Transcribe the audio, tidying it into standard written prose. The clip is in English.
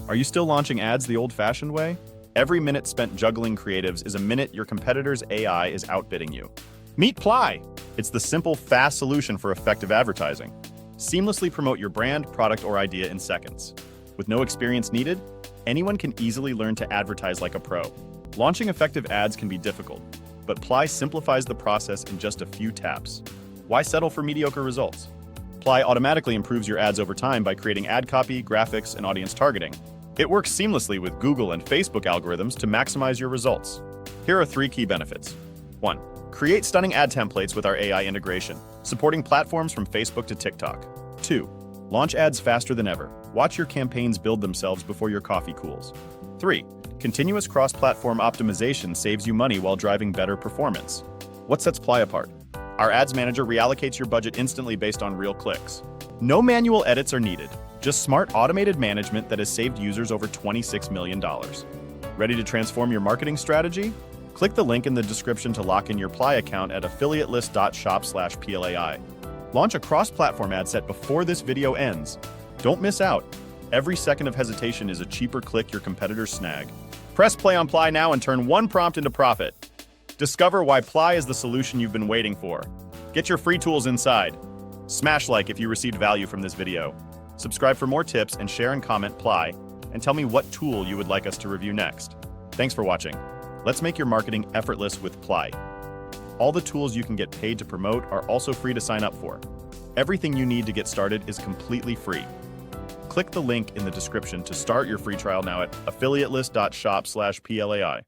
Are you still launching ads the old-fashioned way? Every minute spent juggling creatives is a minute your competitor's AI is outbidding you. Meet Plai! It's the simple, fast solution for effective advertising. Seamlessly promote your brand, product, or idea in seconds. With no experience needed, anyone can easily learn to advertise like a pro. Launching effective ads can be difficult, but Plai simplifies the process in just a few taps. Why settle for mediocre results? Plai automatically improves your ads over time by creating ad copy, graphics, and audience targeting. It works seamlessly with Google and Facebook algorithms to maximize your results. Here are 3 key benefits. 1. Create stunning ad templates with our AI integration, supporting platforms from Facebook to TikTok. 2. Launch ads faster than ever. Watch your campaigns build themselves before your coffee cools. 3. Continuous cross-platform optimization saves you money while driving better performance. What sets Plai apart? Our ads manager reallocates your budget instantly based on real clicks. No manual edits are needed, just smart automated management that has saved users over $26 million. Ready to transform your marketing strategy? Click the link in the description to lock in your Plai account at affiliatelist.shop/PLAI. Launch a cross-platform ad set before this video ends. Don't miss out. Every second of hesitation is a cheaper click your competitors snag. Press play on Plai now and turn one prompt into profit. Discover why Plai is the solution you've been waiting for. Get your free tools inside. Smash like if you received value from this video. Subscribe for more tips and share and comment Plai, and tell me what tool you would like us to review next. Thanks for watching. Let's make your marketing effortless with Plai. All the tools you can get paid to promote are also free to sign up for. Everything you need to get started is completely free. Click the link in the description to start your free trial now at affiliatelist.shop/PLAI.